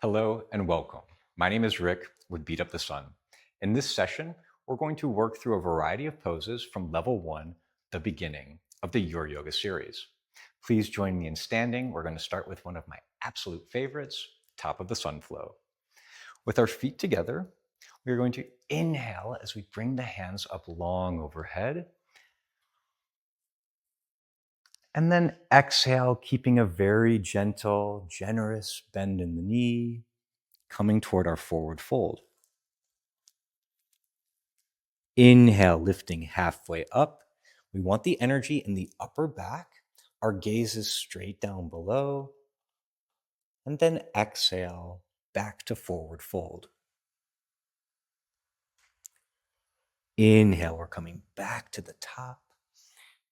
Hello and welcome. My name is Rick with Beat Up the Sun. In this session, we're going to work through a variety of poses from level 1, the beginning of the Your Yoga series. Please join me in standing. We're going to start with one of my absolute favorites, top of the sun flow. With our feet together, we're going to inhale as we bring the hands up long overhead. And then exhale, keeping a very gentle, generous bend in the knee, coming toward our forward fold. Inhale, lifting halfway up. We want the energy in the upper back. Our gaze is straight down below. And then exhale, back to forward fold. Inhale, we're coming back to the top.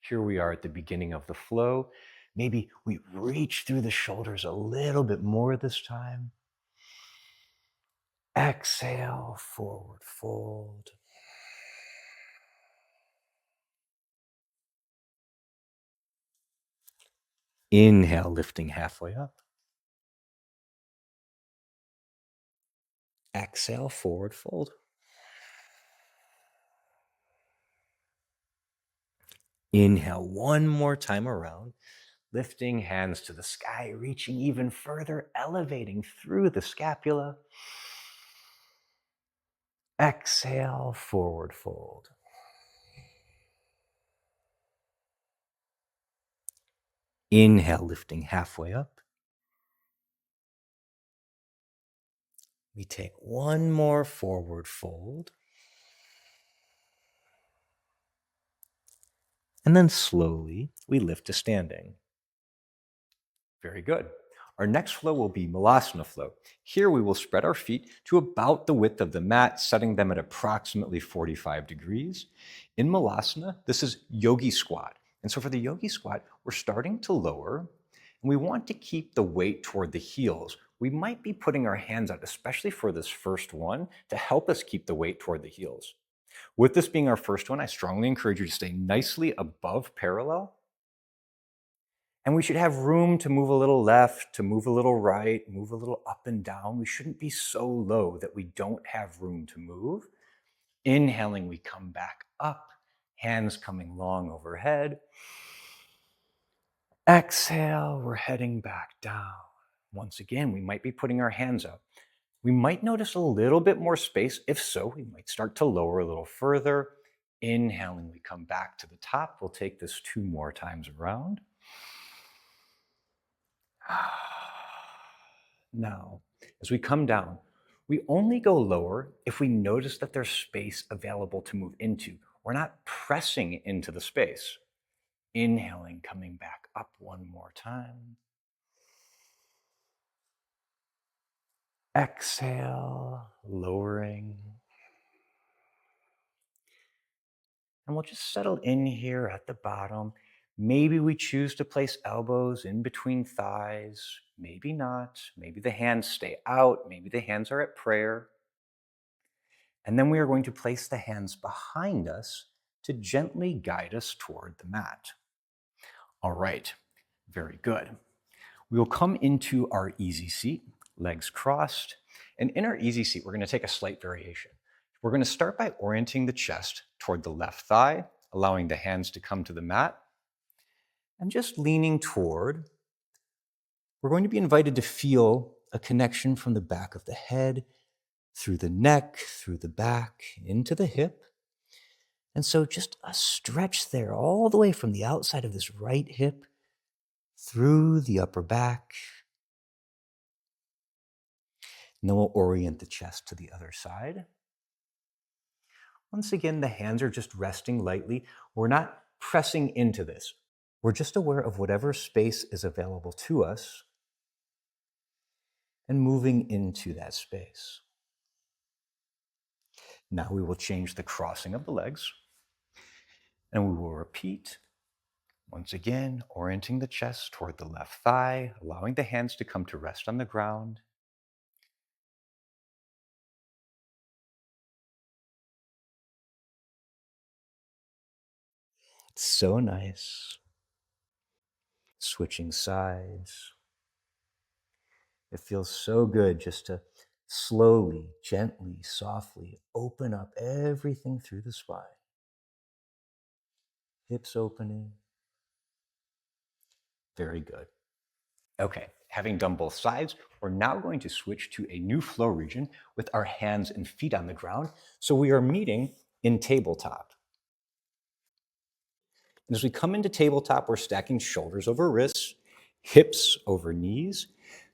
Here we are at the beginning of the flow. Maybe we reach through the shoulders a little bit more this time. Exhale, forward fold. Inhale, lifting halfway up. Exhale, forward fold. Inhale one more time around, lifting hands to the sky, reaching even further, elevating through the scapula. Exhale, forward fold. Inhale, lifting halfway up. We take one more forward fold. And then slowly we lift to standing. Very good. Our next flow will be Malasana flow. Here we will spread our feet to about the width of the mat, setting them at approximately 45 degrees. In Malasana, this is yogi squat. And so for the yogi squat, we're starting to lower, and we want to keep the weight toward the heels. We might be putting our hands out, especially for this first one, to help us keep the weight toward the heels. With this being our first one, I strongly encourage you to stay nicely above parallel. And we should have room to move a little left, to move a little right, move a little up and down. We shouldn't be so low that we don't have room to move. Inhaling, we come back up, hands coming long overhead. Exhale, we're heading back down. Once again, we might be putting our hands up. We might notice a little bit more space. If so, we might start to lower a little further. Inhaling, we come back to the top. We'll take this 2 more times around. Now, as we come down, we only go lower if we notice that there's space available to move into. We're not pressing into the space. Inhaling, coming back up one more time. Exhale, lowering. And we'll just settle in here at the bottom. Maybe we choose to place elbows in between thighs. Maybe not. Maybe the hands stay out. Maybe the hands are at prayer. And then we are going to place the hands behind us to gently guide us toward the mat. All right, very good. We will come into our easy seat, legs crossed. And in our easy seat, we're going to take a slight variation. We're going to start by orienting the chest toward the left thigh, allowing the hands to come to the mat. And just leaning toward, we're going to be invited to feel a connection from the back of the head, through the neck, through the back, into the hip. And so just a stretch there all the way from the outside of this right hip through the upper back. And then we'll orient the chest to the other side. Once again, the hands are just resting lightly. We're not pressing into this. We're just aware of whatever space is available to us and moving into that space. Now we will change the crossing of the legs, and we will repeat. Once again, orienting the chest toward the left thigh, allowing the hands to come to rest on the ground. It's so nice. Switching sides. It feels so good just to slowly, gently, softly open up everything through the spine. Hips opening. Very good. Okay, having done both sides, we're now going to switch to a new flow region with our hands and feet on the ground. So we are meeting in tabletop. And as we come into tabletop, we're stacking shoulders over wrists, hips over knees.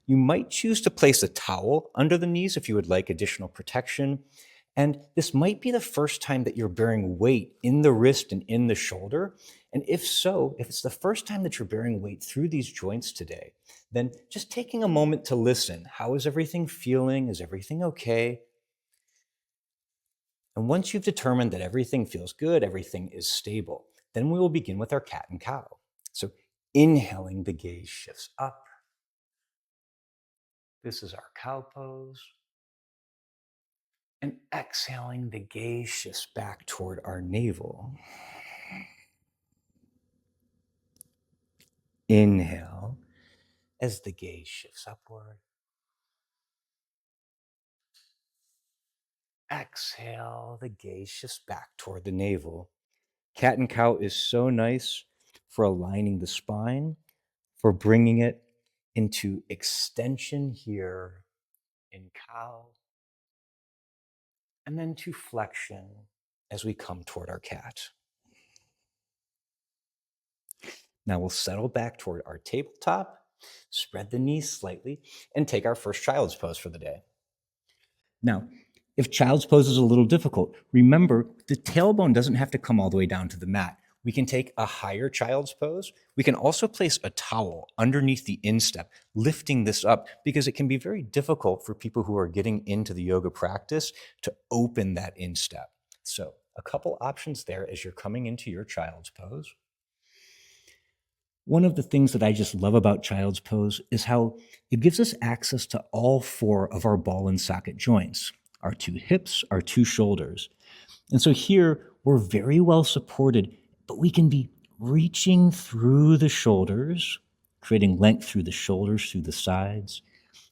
You might choose to place a towel under the knees if you would like additional protection. And this might be the first time that you're bearing weight in the wrist and in the shoulder. And if so, if it's the first time that you're bearing weight through these joints today, then just taking a moment to listen. How is everything feeling? Is everything okay? And once you've determined that everything feels good, everything is stable, then we will begin with our cat and cow. So inhaling, the gaze shifts up. This is our cow pose. And exhaling, the gaze shifts back toward our navel. Inhale as the gaze shifts upward. Exhale, the gaze shifts back toward the navel. Cat and cow is so nice for aligning the spine, for bringing it into extension here in cow, and then to flexion as we come toward our cat. Now we'll settle back toward our tabletop, spread the knees slightly, and take our first child's pose for the day. Now, if child's pose is a little difficult, remember the tailbone doesn't have to come all the way down to the mat. We can take a higher child's pose. We can also place a towel underneath the instep, lifting this up because it can be very difficult for people who are getting into the yoga practice to open that instep. So a couple options there as you're coming into your child's pose. One of the things that I just love about child's pose is how it gives us access to all four of our ball and socket joints, our two hips, our two shoulders. And so here we're very well supported, but we can be reaching through the shoulders, creating length through the shoulders, through the sides.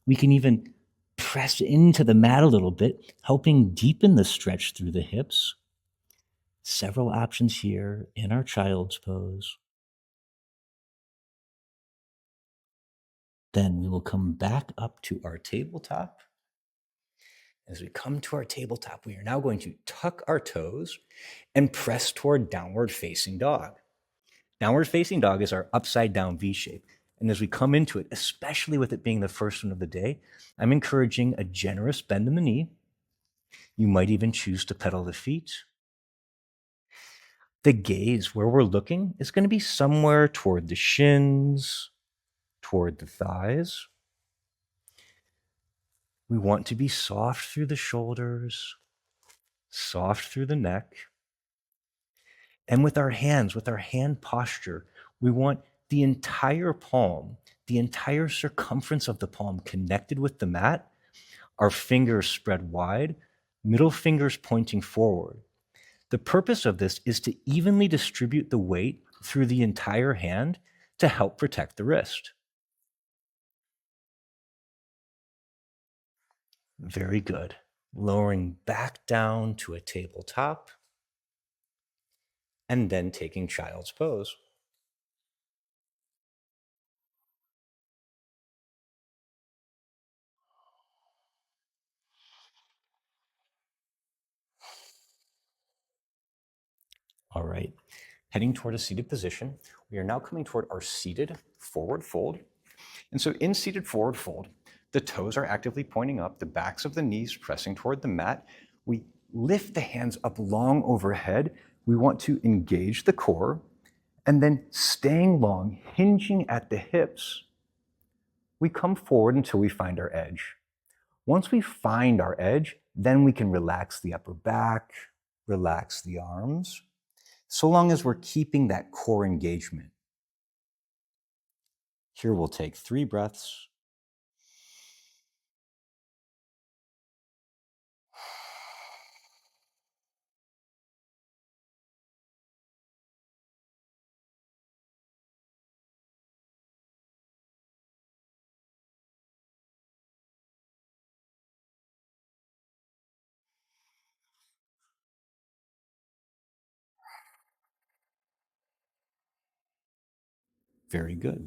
We can even press into the mat a little bit, helping deepen the stretch through the hips. Several options here in our child's pose. Then we will come back up to our tabletop. As we come to our tabletop, we are now going to tuck our toes and press toward downward facing dog. Downward facing dog is our upside down V shape. And as we come into it, especially with it being the first one of the day, I'm encouraging a generous bend in the knee. You might even choose to pedal the feet. The gaze, where we're looking, is going to be somewhere toward the shins, toward the thighs. We want to be soft through the shoulders, soft through the neck. And with our hands, with our hand posture, we want the entire palm, the entire circumference of the palm connected with the mat, our fingers spread wide, middle fingers pointing forward. The purpose of this is to evenly distribute the weight through the entire hand to help protect the wrist. Very good. Lowering back down to a tabletop and then taking child's pose. All right. Heading toward a seated position, we are now coming toward our seated forward fold. And so in seated forward fold, the toes are actively pointing up, the backs of the knees pressing toward the mat. We lift the hands up long overhead. We want to engage the core, and then staying long, hinging at the hips, we come forward until we find our edge. Once we find our edge, then we can relax the upper back, relax the arms, so long as we're keeping that core engagement. Here we'll take 3 breaths. Very good.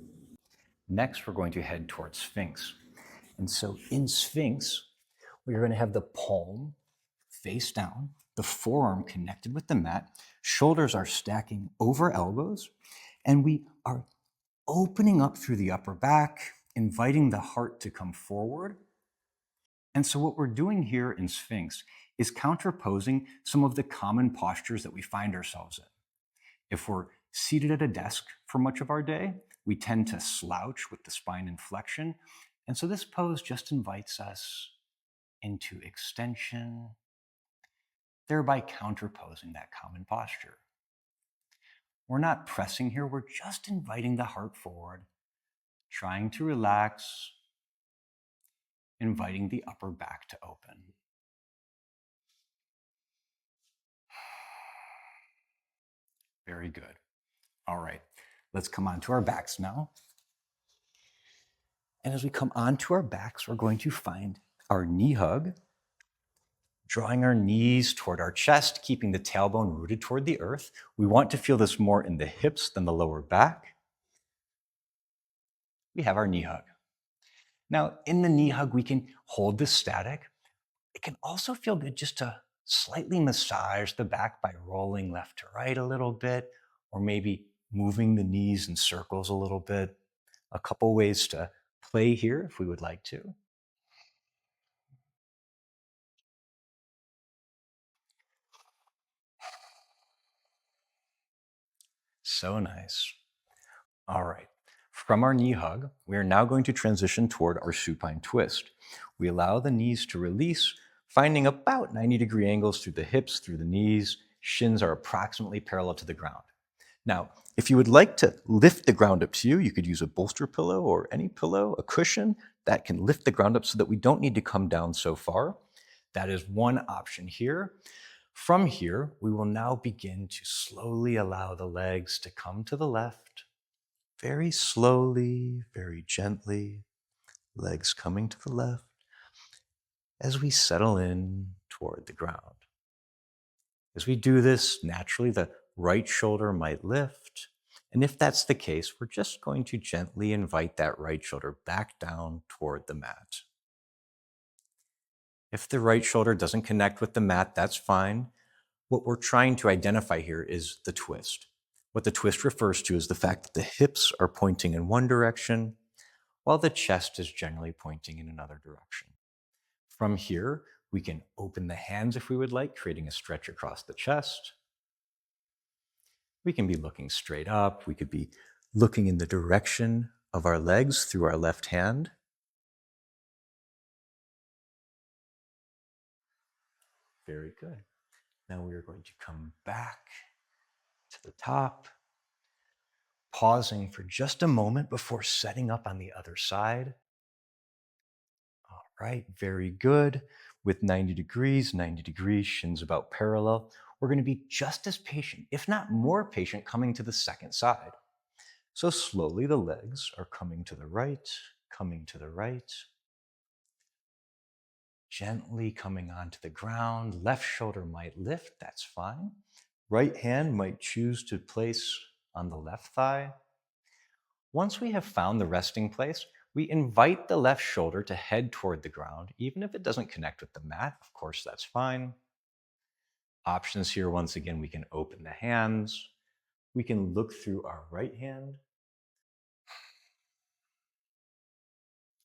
Next, we're going to head towards Sphinx. And so in Sphinx, we're going to have the palm face down, the forearm connected with the mat, shoulders are stacking over elbows, and we are opening up through the upper back, inviting the heart to come forward. And so what we're doing here in Sphinx is counterposing some of the common postures that we find ourselves in. If we're seated at a desk for much of our day, we tend to slouch with the spine in flexion. And so this pose just invites us into extension, thereby counterposing that common posture. We're not pressing here, we're just inviting the heart forward, trying to relax, inviting the upper back to open. Very good. All right, let's come onto our backs now. And as we come onto our backs, we're going to find our knee hug, drawing our knees toward our chest, keeping the tailbone rooted toward the earth. We want to feel this more in the hips than the lower back. We have our knee hug. Now, in the knee hug, we can hold this static. It can also feel good just to slightly massage the back by rolling left to right a little bit, or maybe moving the knees in circles a little bit. A couple ways to play here if we would like to. So nice. All right. From our knee hug, we are now going to transition toward our supine twist. We allow the knees to release, finding about 90-degree angles through the hips, through the knees. Shins are approximately parallel to the ground. Now, if you would like to lift the ground up to you, you could use a bolster pillow or any pillow, a cushion that can lift the ground up so that we don't need to come down so far. That is one option here. From here, we will now begin to slowly allow the legs to come to the left, very slowly, very gently, legs coming to the left as we settle in toward the ground. As we do this, naturally the right shoulder might lift. And if that's the case, we're just going to gently invite that right shoulder back down toward the mat. If the right shoulder doesn't connect with the mat, that's fine. What we're trying to identify here is the twist. What the twist refers to is the fact that the hips are pointing in one direction, while the chest is generally pointing in another direction. From here, we can open the hands if we would like, creating a stretch across the chest. We can be looking straight up. We could be looking in the direction of our legs through our left hand. Very good. Now we are going to come back to the top, pausing for just a moment before setting up on the other side. All right, very good. With 90 degrees, shins about parallel. We're going to be just as patient, if not more patient, coming to the second side. So slowly the legs are coming to the right, coming to the right. Gently coming onto the ground. Left shoulder might lift, that's fine. Right hand might choose to place on the left thigh. Once we have found the resting place, we invite the left shoulder to head toward the ground, even if it doesn't connect with the mat. Of course, that's fine. Options here, once again, we can open the hands. We can look through our right hand.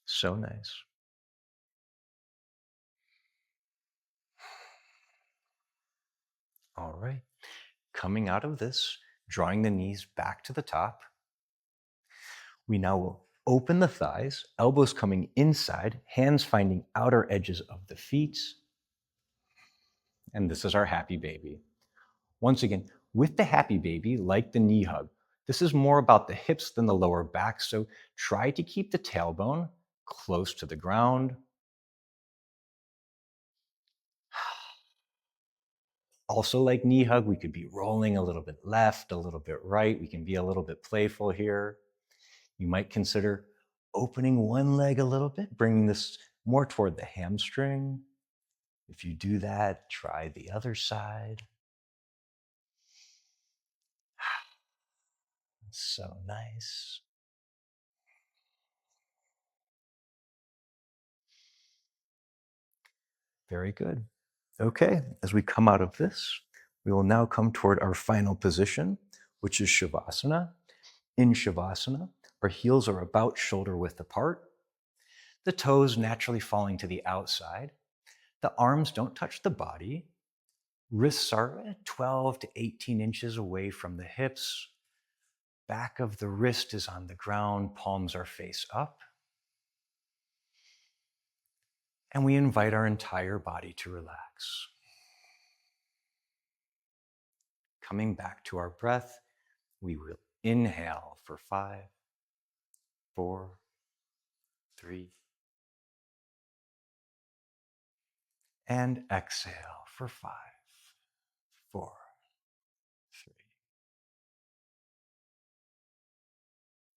So nice. All right. Coming out of this, drawing the knees back to the top. We now will open the thighs, elbows coming inside, hands finding outer edges of the feet. And this is our happy baby. Once again, with the happy baby, like the knee hug, this is more about the hips than the lower back, so try to keep the tailbone close to the ground. Also, like knee hug, we could be rolling a little bit left, a little bit right. We can be a little bit playful here. You might consider opening one leg a little bit, bringing this more toward the hamstring. If you do that, try the other side. So nice. Very good. Okay, as we come out of this, we will now come toward our final position, which is Shavasana. In Shavasana, our heels are about shoulder width apart, the toes naturally falling to the outside. The arms don't touch the body. Wrists are 12 to 18 inches away from the hips. Back of the wrist is on the ground, palms are face up. And we invite our entire body to relax. Coming back to our breath, we will inhale for 5, 4, 3, and exhale for 5, 4,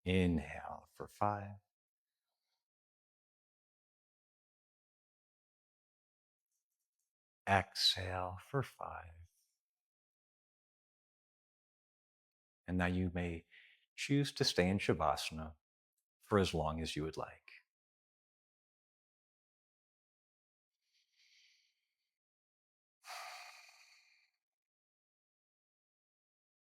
3. Inhale for 5. Exhale for 5. And now you may choose to stay in Shavasana for as long as you would like.